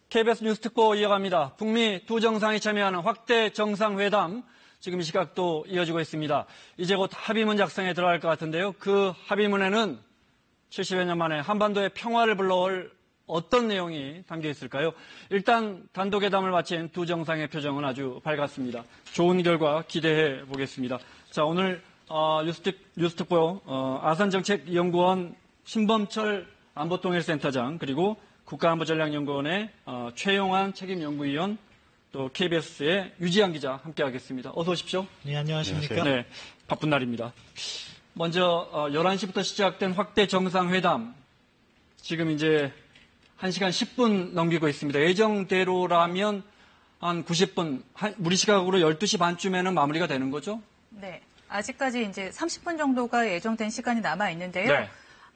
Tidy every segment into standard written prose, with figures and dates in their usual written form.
KBS 뉴스특보 이어갑니다. 북미 두 정상이 참여하는 확대 정상회담, 지금 이 시각도 이어지고 있습니다. 이제 곧 합의문 작성에 들어갈 것 같은데요. 그 합의문에는 70여 년 만에 한반도의 평화를 불러올 어떤 내용이 담겨 있을까요? 일단 단독회담을 마친 두 정상의 표정은 아주 밝았습니다. 좋은 결과 기대해 보겠습니다. 자, 오늘 뉴스특보 아산정책연구원 신범철 안보통일센터장, 그리고 국가안보전략연구원의 최용환 책임연구위원, 또 KBS의 유지한 기자 함께하겠습니다. 어서 오십시오. 네, 안녕하십니까. 네, 바쁜 날입니다. 먼저 11시부터 시작된 확대 정상회담, 지금 이제 1시간 10분 넘기고 있습니다. 예정대로라면 한 90분, 우리 시각으로 12시 반쯤에는 마무리가 되는 거죠? 네, 아직까지 이제 30분 정도가 예정된 시간이 남아 있는데요. 네.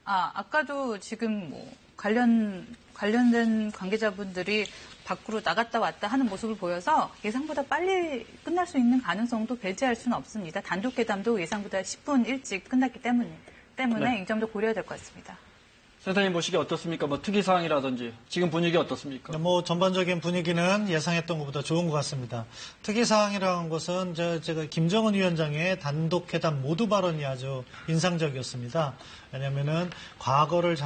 아까도 지금 관련된 관계자분들이 밖으로 나갔다 왔다 하는 모습을 보여서 예상보다 빨리 끝날 수 있는 가능성도 배제할 수는 없습니다. 단독회담도 예상보다 10분 일찍 끝났기 때문에 네. 이 점도 고려해야 될 것 같습니다. 센터님 보시기에 어떻습니까? 특이사항이라든지 지금 분위기 어떻습니까? 전반적인 분위기는 예상했던 것보다 좋은 것 같습니다. 특이사항이라는 것은 제가 김정은 위원장의 단독회담 모두 발언이 아주 인상적이었습니다. 왜냐면은 과거를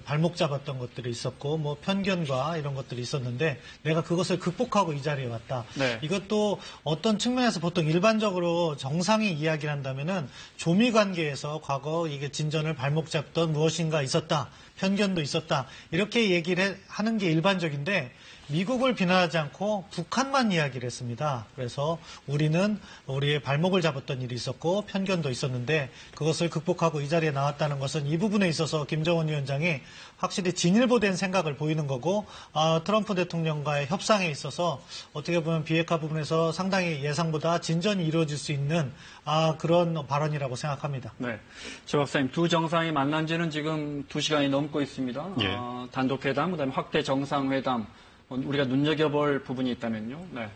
발목 잡았던 것들이 있었고, 편견과 이런 것들이 있었는데, 내가 그것을 극복하고 이 자리에 왔다. 네. 이것도 어떤 측면에서 보통 일반적으로 정상이 이야기를 한다면은 조미 관계에서 과거 이게 진전을 발목 잡던 무엇인가 있었다. 편견도 있었다. 이렇게 얘기를 하는 게 일반적인데, 미국을 비난하지 않고 북한만 이야기를 했습니다. 그래서 우리는 우리의 발목을 잡았던 일이 있었고 편견도 있었는데 그것을 극복하고 이 자리에 나왔다는 것은 이 부분에 있어서 김정은 위원장이 확실히 진일보된 생각을 보이는 거고, 트럼프 대통령과의 협상에 있어서 어떻게 보면 비핵화 부분에서 상당히 예상보다 진전이 이루어질 수 있는 그런 발언이라고 생각합니다. 네, 조 박사님, 두 정상이 만난 지는 지금 2시간이 넘고 있습니다. 예. 단독회담, 그다음에 확대 정상회담, 우리가 눈여겨볼 부분이 있다면요. 네.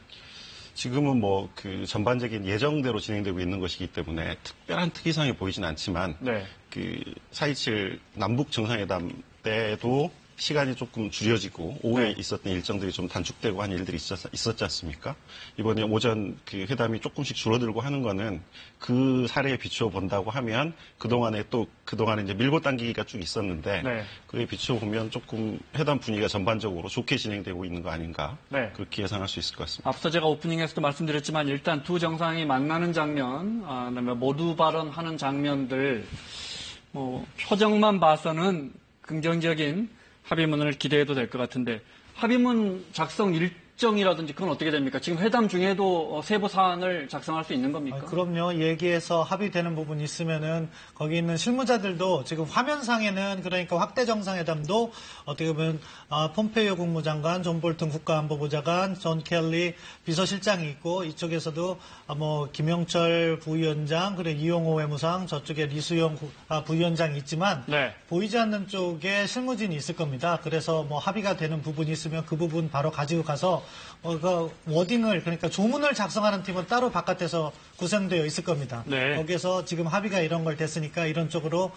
지금은 그 전반적인 예정대로 진행되고 있는 것이기 때문에 특별한 특이사항이 보이진 않지만, 네. 그 4.27 남북 정상회담 때도 시간이 조금 줄여지고 오후에 네. 있었던 일정들이 좀 단축되고 한 일들이 있었지 않습니까? 이번에 오전 그 회담이 조금씩 줄어들고 하는 거는 그 사례에 비추어 본다고 하면 그동안에 이제 밀고 당기기가 쭉 있었는데, 네. 그에 비추어 보면 조금 회담 분위기가 전반적으로 좋게 진행되고 있는 거 아닌가, 네. 그렇게 예상할 수 있을 것 같습니다. 앞서 제가 오프닝에서도 말씀드렸지만 일단 두 정상이 만나는 장면, 그다음에 모두 발언하는 장면들, 표정만 봐서는 긍정적인 합의문을 기대해도 될 것 같은데, 합의문 작성 일정이라든지 그건 어떻게 됩니까? 지금 회담 중에도 세부 사안을 작성할 수 있는 겁니까? 그럼요. 얘기해서 합의되는 부분이 있으면은 거기 있는 실무자들도 지금 화면상에는, 그러니까 확대 정상회담도 어떻게 보면 폼페이오 국무장관, 존 볼튼 국가안보보좌관, 존 켈리 비서실장이 있고, 이쪽에서도 김영철 부위원장, 그리고 이용호 외무상, 저쪽에 리수영 부위원장이 있지만, 네. 보이지 않는 쪽에 실무진이 있을 겁니다. 그래서 합의가 되는 부분이 있으면 그 부분 바로 가지고 가서 그 워딩을, 그러니까 조문을 작성하는 팀은 따로 바깥에서 구성되어 있을 겁니다. 네. 거기서 지금 합의가 이런 걸 됐으니까 이런 쪽으로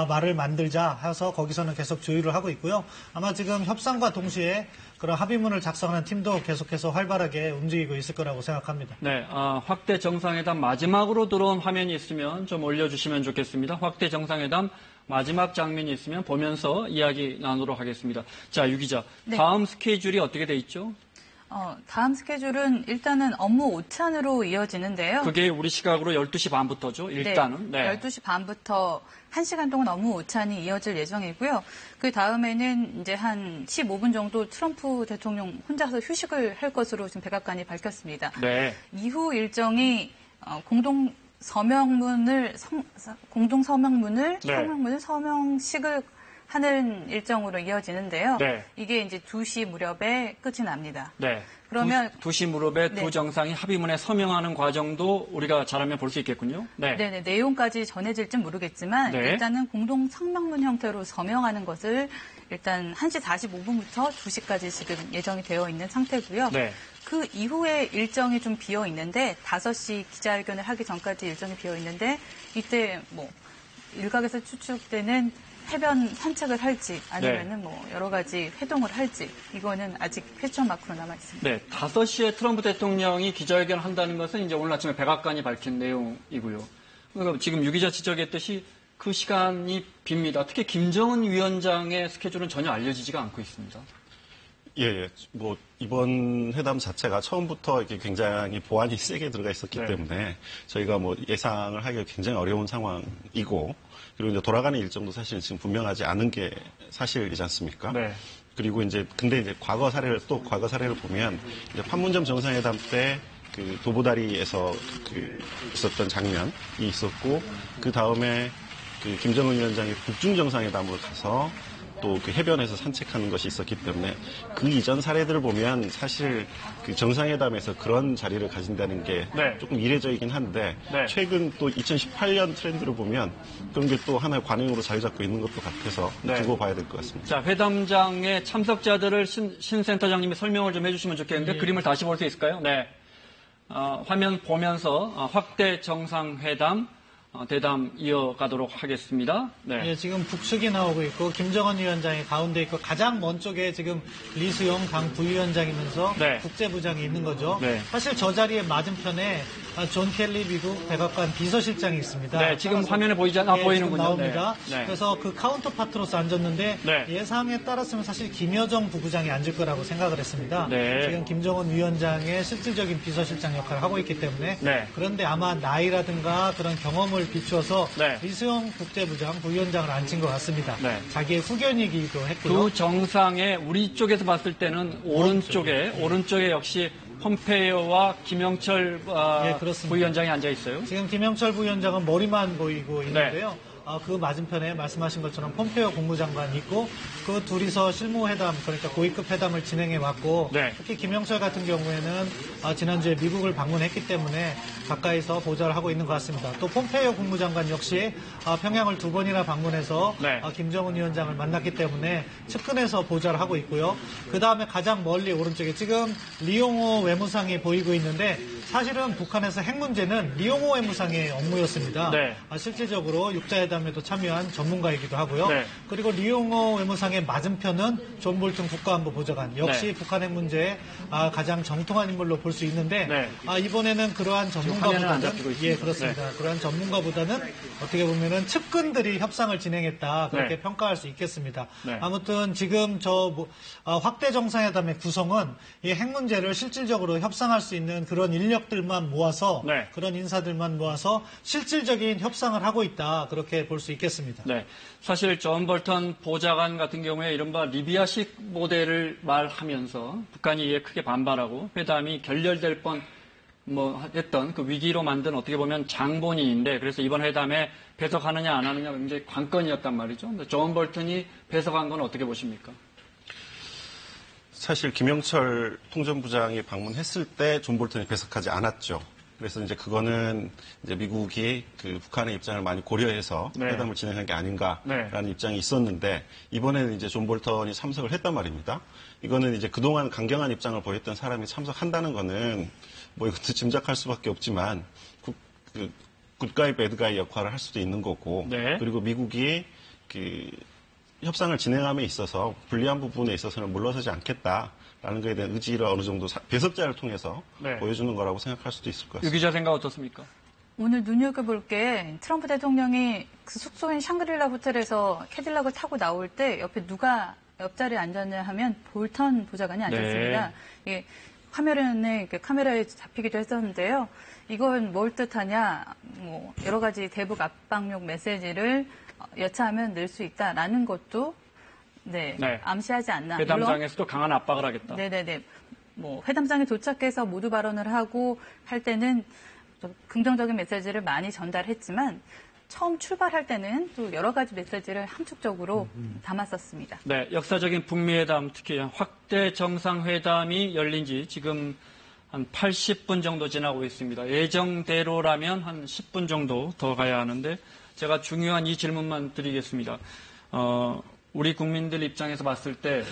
말을 만들자 해서 거기서는 계속 조율을 하고 있고요. 아마 지금 협상과 동시에 그런 합의문을 작성하는 팀도 계속해서 활발하게 움직이고 있을 거라고 생각합니다. 네, 확대 정상회담 마지막으로 들어온 화면이 있으면 좀 올려주시면 좋겠습니다. 확대 정상회담 마지막 장면이 있으면 보면서 이야기 나누도록 하겠습니다. 자, 유 기자, 네. 다음 스케줄이 어떻게 돼 있죠? 다음 스케줄은 일단은 업무 오찬으로 이어지는데요. 그게 우리 시각으로 12시 반부터죠, 일단은. 네. 12시 반부터 1시간 동안 업무 오찬이 이어질 예정이고요. 그 다음에는 이제 한 15분 정도 트럼프 대통령 혼자서 휴식을 할 것으로 지금 백악관이 밝혔습니다. 네. 이후 일정이 서명식을 하는 일정으로 이어지는데요. 네. 이게 이제 2시 무렵에 끝이 납니다. 네. 그러면 2시 무렵에 네. 두 정상이 합의문에 서명하는 과정도 우리가 잘하면 볼 수 있겠군요. 네. 네네, 내용까지 전해질진 모르겠지만 네. 일단은 공동 성명문 형태로 서명하는 것을 일단 1시 45분부터 2시까지 지금 예정이 되어 있는 상태고요. 네. 그 이후에 일정이 좀 비어 있는데 5시 기자회견을 하기 전까지 일정이 비어 있는데 이때 일각에서 추측되는 해변 산책을 할지 아니면은 뭐 여러 가지 회동을 할지 이거는 아직 퀘스천 마크로 남아 있습니다. 네, 5시에 트럼프 대통령이 기자회견을 한다는 것은 이제 오늘 아침에 백악관이 밝힌 내용이고요. 그러니까 지금 유 기자 지적했듯이 그 시간이 빕니다. 특히 김정은 위원장의 스케줄은 전혀 알려지지가 않고 있습니다. 예, 뭐 이번 회담 자체가 처음부터 이렇게 굉장히 보안이 세게 들어가 있었기 네. 때문에 저희가 뭐 예상을 하기가 굉장히 어려운 상황이고, 그리고 이제 돌아가는 일정도 사실 지금 분명하지 않은 게 사실이지 않습니까? 네. 그리고 근데 이제 과거 사례를 보면 이제 판문점 정상회담 때 그 도보다리에서 있었던 장면이 있었고, 그 다음에 그 김정은 위원장이 북중 정상회담으로 가서 또 그 해변에서 산책하는 것이 있었기 때문에 그 이전 사례들을 보면 사실 그 정상회담에서 그런 자리를 가진다는 게 네. 조금 이례적이긴 한데, 네. 최근 또 2018년 트렌드를 보면 그런 게 또 하나의 관행으로 자리 잡고 있는 것도 같아서 네. 두고 봐야 될 것 같습니다. 자, 회담장의 참석자들을 신 센터장님이 설명을 좀 해주시면 좋겠는데 그림을 다시 볼 수 있을까요? 네. 화면 보면서 확대 정상회담 대담 이어가도록 하겠습니다. 네. 예, 지금 북측이 나오고 있고 김정은 위원장이 가운데 있고 가장 먼 쪽에 지금 리수용 당 부위원장이면서 네. 국제부장이 있는 거죠. 네. 사실 저 자리에 맞은편에 존 켈리 미국 백악관 비서실장이 있습니다. 네, 지금 따라서 화면에 보이잖아, 예, 보이는군요. 지금 나옵니다. 네. 네. 그래서 그 카운터파트로서 앉았는데 네. 예상에 따랐으면 사실 김여정 부부장이 앉을 거라고 생각을 했습니다. 네. 지금 김정은 위원장의 실질적인 비서실장 역할을 하고 있기 때문에 네. 그런데 아마 나이라든가 그런 경험을 비추어서 네. 리수용 국제부장 부위원장을 앉힌 것 같습니다. 네. 자기의 후견이기도 했고요. 두 정상에 우리 쪽에서 봤을 때는 오른쪽에 역시 폼페이오와 김영철 예, 그렇습니다. 부위원장이 앉아 있어요. 지금 김영철 부위원장은 머리만 보이고 네. 있는데요. 그 맞은편에 말씀하신 것처럼 폼페이오 국무장관이 있고 그 둘이서 실무회담, 그러니까 고위급 회담을 진행해 왔고 네. 특히 김영철 같은 경우에는 지난주에 미국을 방문했기 때문에 가까이서 보좌를 하고 있는 것 같습니다. 또 폼페이오 국무장관 역시 평양을 2번이나 방문해서 네. 김정은 위원장을 만났기 때문에 측근에서 보좌를 하고 있고요. 그 다음에 가장 멀리 오른쪽에 지금 리용호 외무상이 보이고 있는데 사실은 북한에서 핵 문제는 리용호 외무상의 업무였습니다. 네. 실질적으로 육자회담에도 참여한 전문가이기도 하고요. 네. 그리고 리용호 외무상의 맞은편은 존 볼튼 국가안보보좌관 역시 네. 북한 핵 문제에 가장 정통한 인물로 볼 수 있는데 네. 이번에는 그러한 화면은 안 전문가보다는 잡히고 있습니다. 그렇습니다. 그러한 전문가보다는 어떻게 보면은 측근들이 협상을 진행했다 그렇게 네. 평가할 수 있겠습니다. 네. 아무튼 지금 확대 정상회담의 구성은 이 핵 문제를 실질적으로 협상할 수 있는 그런 인력들만 모아서 네. 그런 인사들만 모아서 실질적인 협상을 하고 있다 그렇게 볼 수 있겠습니다. 네. 사실 존 볼턴 보좌관 같은 경우에 이른바 리비아식 모델을 말하면서 북한이 이에 크게 반발하고 회담이 결렬될 했던 그 위기로 만든 어떻게 보면 장본인인데 그래서 이번 회담에 배석하느냐 안 하느냐 굉장히 관건이었단 말이죠. 근데 존 볼턴이 배석한 건 어떻게 보십니까? 사실 김영철 통전부장이 방문했을 때 존 볼턴이 배석하지 않았죠. 그래서 이제 그거는 이제 미국이 그 북한의 입장을 많이 고려해서 네. 회담을 진행한 게 아닌가라는 네. 입장이 있었는데 이번에는 이제 존 볼턴이 참석을 했단 말입니다. 이거는 이제 그동안 강경한 입장을 보였던 사람이 참석한다는 거는 뭐 이것도 짐작할 수밖에 없지만 굿가이 배드가이 역할을 할 수도 있는 거고 네. 그리고 미국이 그 협상을 진행함에 있어서 불리한 부분에 있어서는 물러서지 않겠다라는 것에 대한 의지를 어느 정도 배석자를 통해서 네. 보여주는 거라고 생각할 수도 있을 것 유 같습니다. 기자 생각 어떻습니까? 오늘 눈여겨볼 게 트럼프 대통령이 그 숙소인 샹그릴라 호텔에서 캐딜락을 타고 나올 때 옆에 누가 옆자리에 앉았냐 하면 볼턴 보좌관이 앉았습니다. 이게 화면에 이렇게 카메라에 잡히기도 했었는데요. 이건 뭘 뜻하냐? 여러 가지 대북 압박용 메시지를 여차하면 낼 수 있다라는 것도 네. 암시하지 않나. 회담장에서도 강한 압박을 하겠다. 네네네. 회담장에 도착해서 모두 발언을 하고 할 때는 좀 긍정적인 메시지를 많이 전달했지만 처음 출발할 때는 또 여러 가지 메시지를 함축적으로 담았었습니다. 네, 역사적인 북미회담, 특히 확대 정상회담이 열린 지 지금 한 80분 정도 지나고 있습니다. 예정대로라면 한 10분 정도 더 가야 하는데 제가 중요한 이 질문만 드리겠습니다. 우리 국민들 입장에서 봤을 때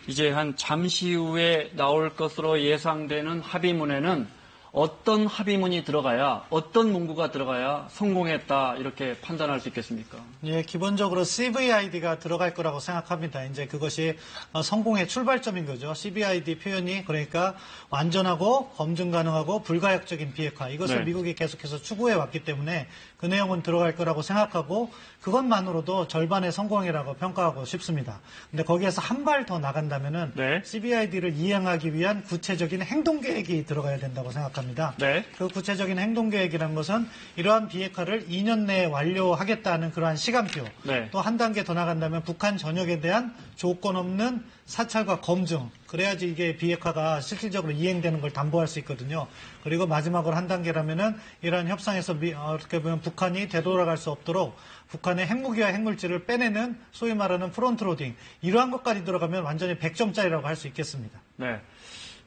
이제 한 잠시 후에 나올 것으로 예상되는 합의문에는 어떤 합의문이 들어가야, 어떤 문구가 들어가야 성공했다 이렇게 판단할 수 있겠습니까? 예, 기본적으로 CVID가 들어갈 거라고 생각합니다. 이제 그것이 성공의 출발점인 거죠. CVID 표현이 그러니까 완전하고 검증 가능하고 불가역적인 비핵화. 이것을 네. 미국이 계속해서 추구해 왔기 때문에 그 내용은 들어갈 거라고 생각하고 그것만으로도 절반의 성공이라고 평가하고 싶습니다. 근데 거기에서 한 발 더 나간다면은 네. CVID를 이행하기 위한 구체적인 행동 계획이 들어가야 된다고 생각합니다. 네. 그 구체적인 행동 계획이라는 것은 이러한 비핵화를 2년 내에 완료하겠다는 그러한 시간표. 네. 또 한 단계 더 나간다면 북한 전역에 대한 조건 없는 사찰과 검증. 그래야지 이게 비핵화가 실질적으로 이행되는 걸 담보할 수 있거든요. 그리고 마지막으로 한 단계라면은 이러한 협상에서 어떻게 보면 북한이 되돌아갈 수 없도록 북한의 핵무기와 핵물질을 빼내는 소위 말하는 프론트로딩. 이러한 것까지 들어가면 완전히 100점짜리라고 할 수 있겠습니다. 네.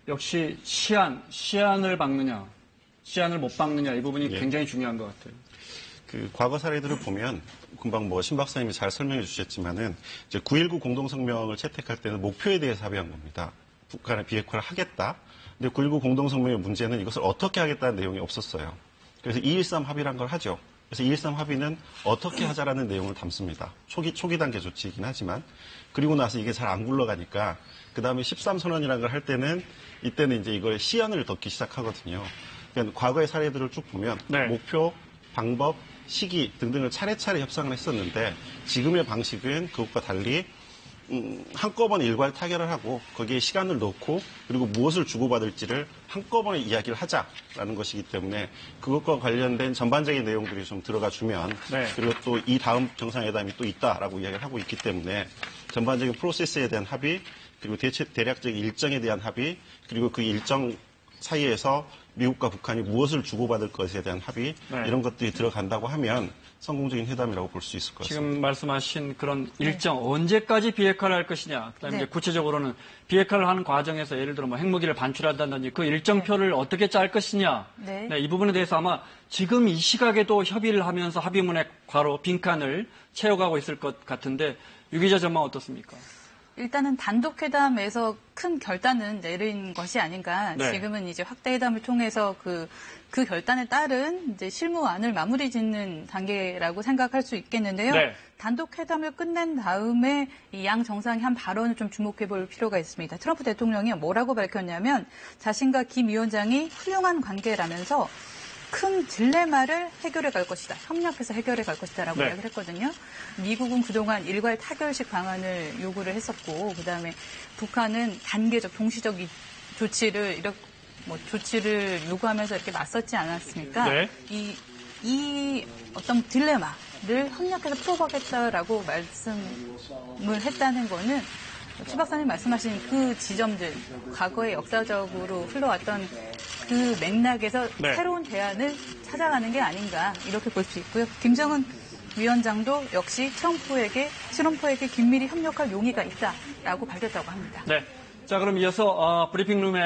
역시 시안을 박느냐, 시안을 못 박느냐 이 부분이 예. 굉장히 중요한 것 같아요. 그 과거 사례들을 보면 금방 신 박사님이 잘 설명해 주셨지만은 이제 9.19 공동성명을 채택할 때는 목표에 대해서 합의한 겁니다. 북한의 비핵화를 하겠다. 근데 9.19 공동성명의 문제는 이것을 어떻게 하겠다는 내용이 없었어요. 그래서 2.13 합의란 걸 하죠. 그래서 2.13 합의는 어떻게 하자라는 내용을 담습니다. 초기 단계 조치이긴 하지만. 그리고 나서 이게 잘 안 굴러가니까 그 다음에 13선언이라는 걸 할 때는 이때는 이제 이거에 시안을 넣기 시작하거든요. 그러니까 과거의 사례들을 쭉 보면 네. 목표, 방법, 시기 등등을 차례차례 협상을 했었는데 지금의 방식은 그것과 달리 한꺼번에 일괄 타결을 하고 거기에 시간을 넣고 그리고 무엇을 주고받을지를 한꺼번에 이야기를 하자라는 것이기 때문에 그것과 관련된 전반적인 내용들이 좀 들어가 주면 네. 그리고 또 이 다음 정상회담이 또 있다라고 이야기를 하고 있기 때문에 전반적인 프로세스에 대한 합의 그리고 대략적인 일정에 대한 합의 그리고 그 일정 사이에서 미국과 북한이 무엇을 주고받을 것에 대한 합의 네. 이런 것들이 들어간다고 하면 성공적인 회담이라고 볼 수 있을 것 같습니다. 지금 말씀하신 그런 일정 언제까지 비핵화를 할 것이냐, 그다음에 네. 이제 구체적으로는 비핵화를 하는 과정에서 예를 들어 뭐 핵무기를 반출한다든지 그 일정표를 어떻게 짤 것이냐, 네. 이 부분에 대해서 아마 지금 이 시각에도 협의를 하면서 합의문의 괄호 빈칸을 채워가고 있을 것 같은데 유 기자 전망 어떻습니까? 일단은 단독회담에서 큰 결단은 내린 것이 아닌가. 네. 지금은 이제 확대회담을 통해서 그 결단에 따른 이제 실무안을 마무리 짓는 단계라고 생각할 수 있겠는데요. 네. 단독회담을 끝낸 다음에 이 양 정상이 한 발언을 좀 주목해 볼 필요가 있습니다. 트럼프 대통령이 뭐라고 밝혔냐면 자신과 김 위원장이 훌륭한 관계라면서 큰 딜레마를 해결해 갈 것이다. 협력해서 해결해 갈 것이다라고 네. 이야기를 했거든요. 미국은 그동안 일괄 타결식 방안을 요구를 했었고 그다음에 북한은 단계적 동시적 조치를 조치를 요구하면서 이렇게 맞섰지 않았습니까? 네. 이 어떤 딜레마를 협력해서 풀어가겠다라고 말씀을 했다는 거는 최 박사님 말씀하신 그 지점들, 과거에 역사적으로 흘러왔던 그 맥락에서 네. 새로운 대안을 찾아가는 게 아닌가 이렇게 볼 수 있고요. 김정은 위원장도 역시 트럼프에게 긴밀히 협력할 용의가 있다라고 밝혔다고 합니다. 네. 자, 그럼 이어서 브리핑룸에